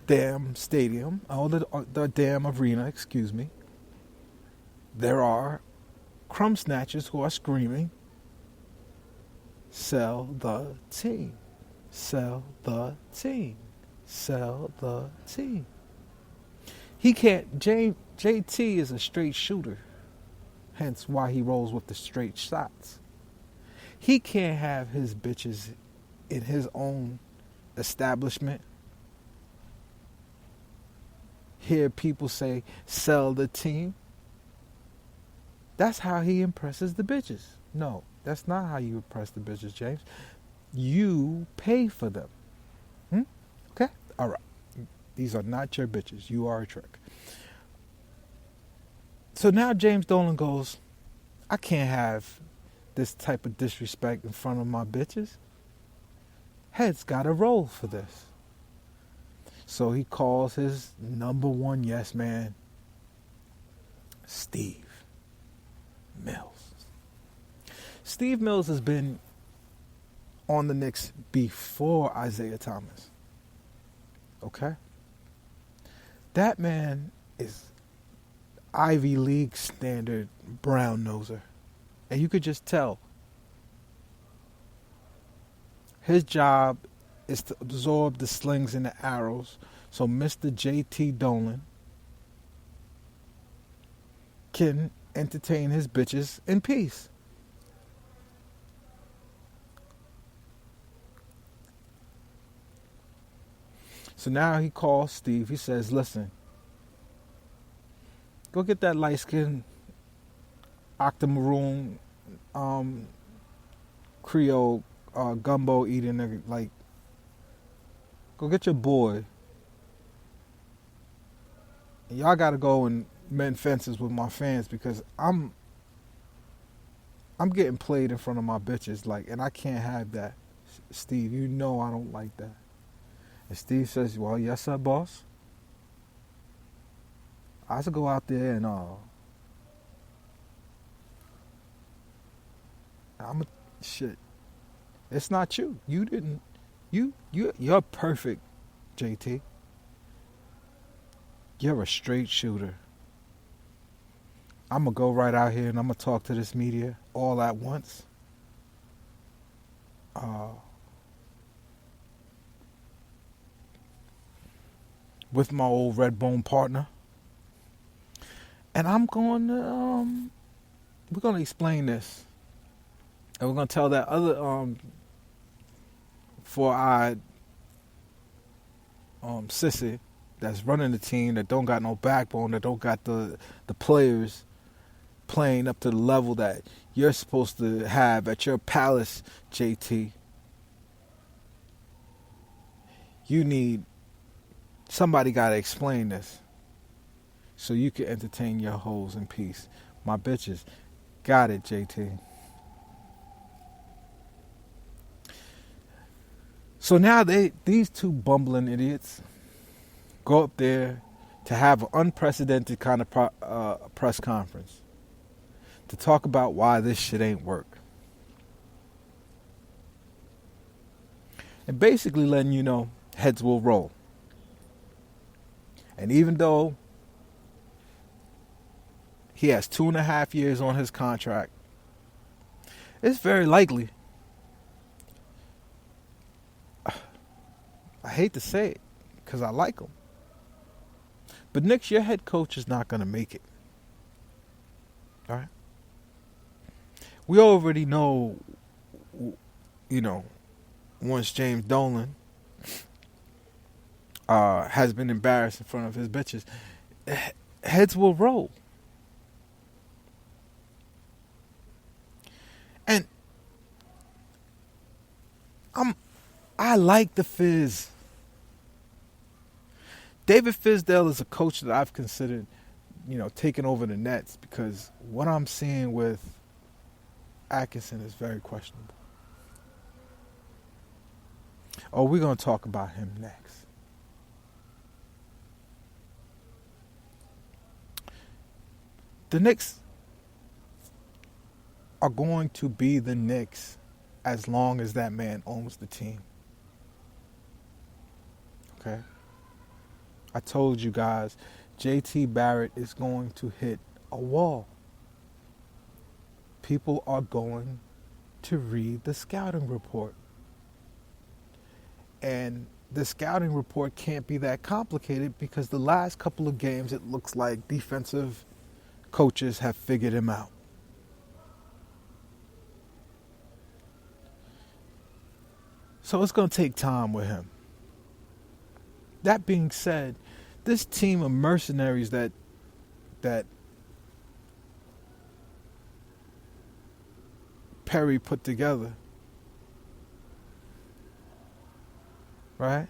damn stadium, the damn arena, excuse me, there are crumb snatchers who are screaming, sell the team, sell the team, sell the team. He can't, JT is a straight shooter, hence why he rolls with the straight shots. He can't have his bitches in his own establishment. Hear people say, sell the team. That's how he impresses the bitches. No, that's not how you impress the bitches, James. You pay for them. Okay? All right. These are not your bitches. You are a trick. So now James Dolan goes, I can't have this type of disrespect in front of my bitches. Head's got to roll for this. So he calls his number one yes man, Steve Mills. Steve Mills has been on the Knicks before Isaiah Thomas. Okay? That man is Ivy League standard brown noser. And you could just tell. His job is to absorb the slings and the arrows. So Mr. JT Dolan can entertain his bitches in peace. So now he calls Steve. He says, listen, go get that light-skinned octamaroon Creole gumbo eating nigga. Like, go get your boy. And y'all got to go and mend fences with my fans because I'm getting played in front of my bitches. Like, and I can't have that. Steve, you know I don't like that. And Steve says, well, yes, sir, boss. I should go out there and shit. It's not you. You didn't. You're perfect, JT. You're a straight shooter. I'm gonna go right out here and I'm gonna talk to this media all at once. With my old Redbone partner. And I'm going to, we're going to explain this. And we're going to tell that other four-eyed sissy that's running the team that don't got no backbone, that don't got the players playing up to the level that you're supposed to have at your palace, JT. You need, somebody got to explain this so you can entertain your hoes in peace. My bitches, got it, JT. So now these two bumbling idiots go up there to have an unprecedented kind of press conference to talk about why this shit ain't work. And basically letting you know heads will roll. And even though he has 2.5 years on his contract, it's very likely, I hate to say it because I like him, but Knicks, your head coach is not going to make it. All right? We already know, once James Dolan has been embarrassed in front of his bitches, heads will roll. And I like the Fizz. David Fizdale is a coach that I've considered, taking over the Nets because what I'm seeing with Atkinson is very questionable. Oh, we're going to talk about him next. The Knicks are going to be the Knicks as long as that man owns the team. Okay? I told you guys, JT Barrett is going to hit a wall. People are going to read the scouting report. And the scouting report can't be that complicated because the last couple of games it looks like defensive coaches have figured him out. So it's going to take time with him. That being said, this team of mercenaries that Perry put together, right?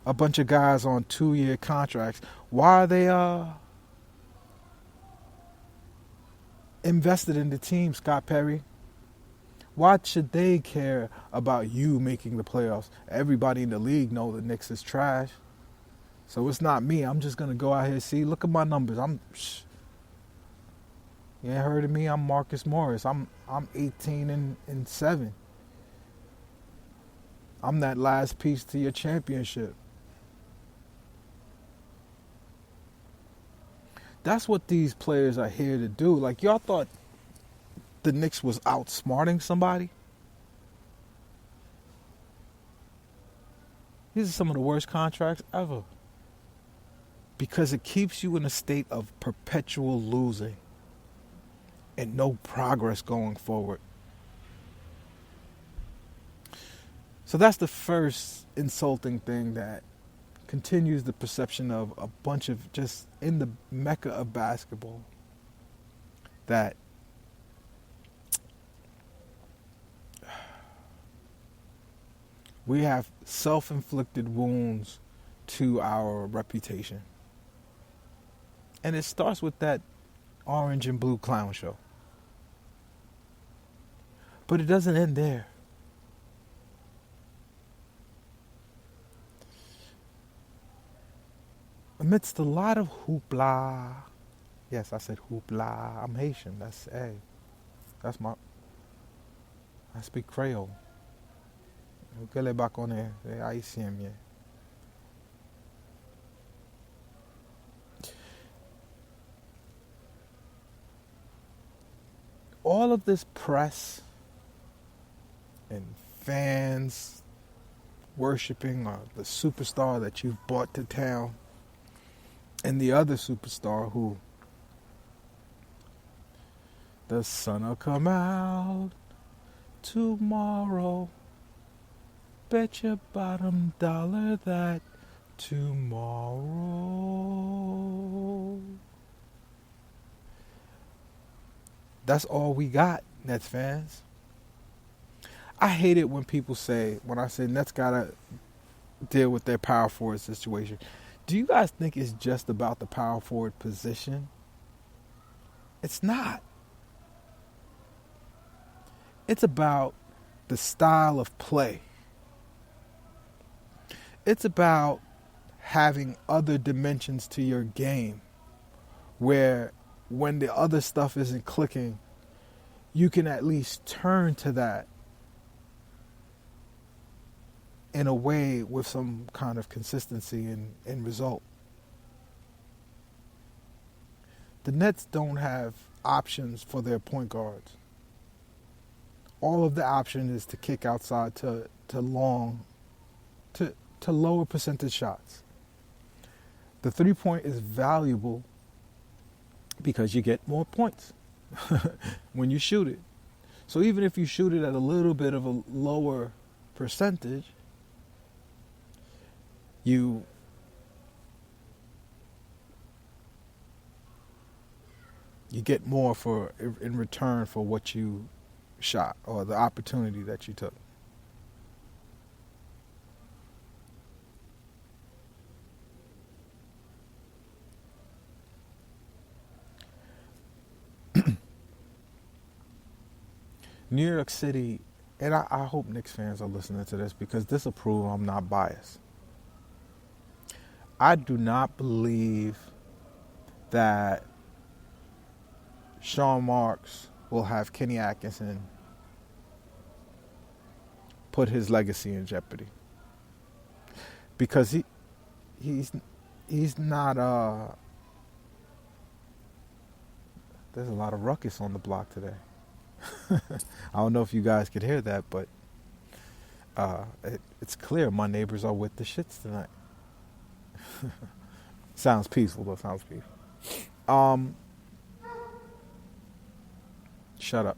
A bunch of guys on 2-year contracts. Why are they invested in the team, Scott Perry? Why should they care about you making the playoffs? Everybody in the league know the Knicks is trash. So it's not me. I'm just going to go out here and see. Look at my numbers. You ain't heard of me? I'm Marcus Morris. I'm 18-7. I'm that last piece to your championship. That's what these players are here to do. Like, y'all thought the Knicks was outsmarting somebody? These are some of the worst contracts ever. Because it keeps you in a state of perpetual losing and no progress going forward. So that's the first insulting thing that continues the perception of a bunch of just in the Mecca of basketball that we have self-inflicted wounds to our reputation. And it starts with that orange and blue clown show. But it doesn't end there. Amidst a lot of hoopla, yes, I said hoopla, I'm Haitian, I speak Creole. Que le ba connaît, haïtien bien. All of this press and fans worshiping the superstar that you've brought to town and the other superstar who the sun'll come out tomorrow. Bet your bottom dollar that tomorrow. That's all we got, Nets fans. I hate it when people say, when I say Nets gotta deal with their power forward situation. Do you guys think it's just about the power forward position? It's not. It's about the style of play. It's about having other dimensions to your game where when the other stuff isn't clicking, you can at least turn to that in a way with some kind of consistency and result. The Nets don't have options for their point guards. All of the option is to kick outside to lower percentage shots. The 3-point is valuable because you get more points when you shoot it. So even if you shoot it at a little bit of a lower percentage, you get more in return for what you shot or the opportunity that you took. New York City, and I hope Knicks fans are listening to this because this will prove I'm not biased. I do not believe that Sean Marks will have Kenny Atkinson put his legacy in jeopardy. Because he's he's not. There's a lot of ruckus on the block today. I don't know if you guys could hear that, but it's clear my neighbors are with the shits tonight. Sounds peaceful, though. Sounds peaceful. Shut up.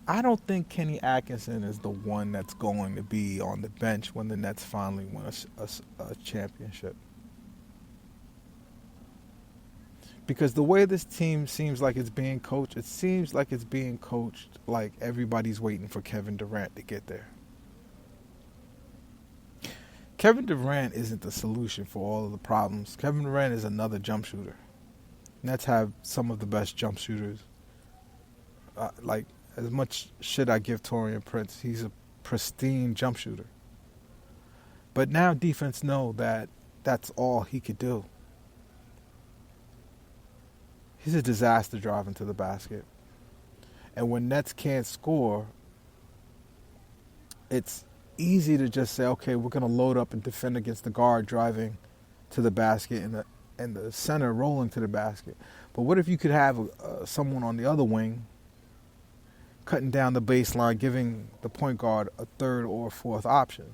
I don't think Kenny Atkinson is the one that's going to be on the bench when the Nets finally win a championship. Because the way this team seems like it's being coached, it seems like it's being coached like everybody's waiting for Kevin Durant to get there. Kevin Durant isn't the solution for all of the problems. Kevin Durant is another jump shooter. Nets have some of the best jump shooters. Like, as much shit I give Taurean Prince, he's a pristine jump shooter. But now defense know that that's all he could do. He's a disaster driving to the basket. And when Nets can't score, it's easy to just say, okay, we're going to load up and defend against the guard driving to the basket and the center rolling to the basket. But what if you could have someone on the other wing cutting down the baseline, giving the point guard a third or fourth option?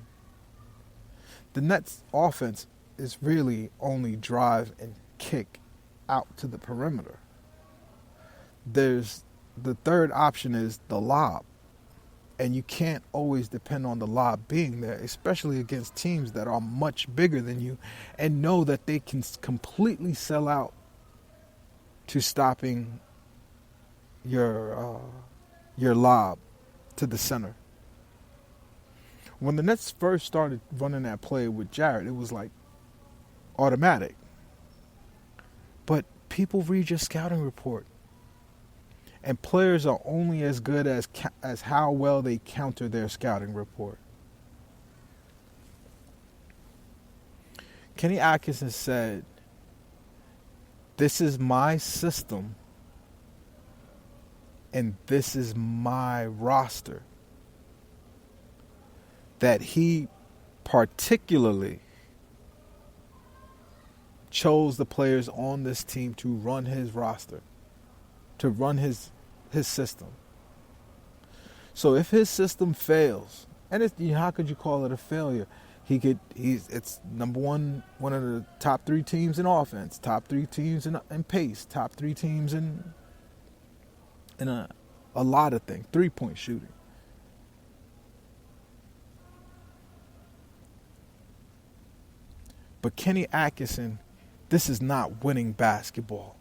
The Nets' offense is really only drive and kick out to the perimeter. There's the third option is the lob. And you can't always depend on the lob being there, especially against teams that are much bigger than you and know that they can completely sell out to stopping your lob to the center. When the Nets first started running that play with Jarrett, it was like automatic. But people read your scouting report. And players are only as good as how well they counter their scouting report. Kenny Atkinson said, "This is my system, and this is my roster." That he particularly chose the players on this team to run his roster, to run his system. So if his system fails, and how could you call it a failure? It's number one of the top 3 teams in offense, top 3 teams in pace, top 3 teams in a lot of things, 3-point shooting. But Kenny Atkinson, this is not winning basketball.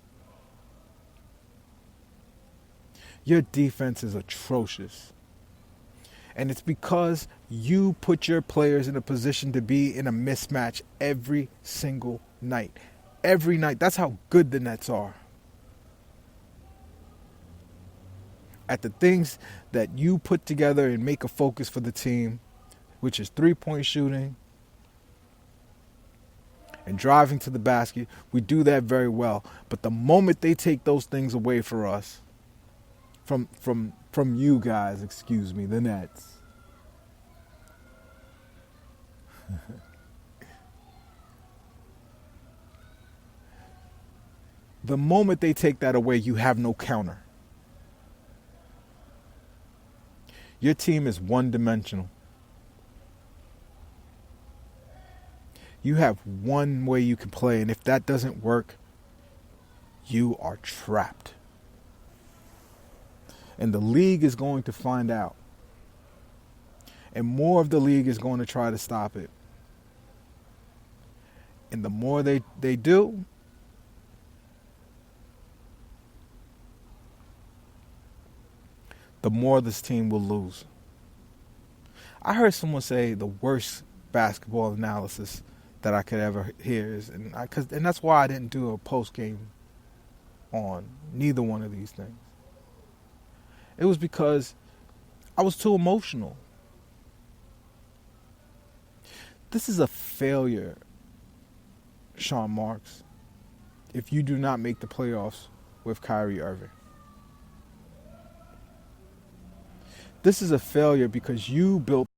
Your defense is atrocious. And it's because you put your players in a position to be in a mismatch every single night. Every night. That's how good the Nets are. At the things that you put together and make a focus for the team, which is 3-point shooting and driving to the basket, we do that very well. But the moment they take those things away for us, from you guys, the Nets. The moment they take that away, you have no counter. Your team is one-dimensional. You have one way you can play, and if that doesn't work, you are trapped. And the league is going to find out. And more of the league is going to try to stop it. And the more they do, the more this team will lose. I heard someone say the worst basketball analysis that I could ever hear is, and that's why I didn't do a post game on neither one of these things. It was because I was too emotional. This is a failure, Sean Marks, if you do not make the playoffs with Kyrie Irving. This is a failure because you built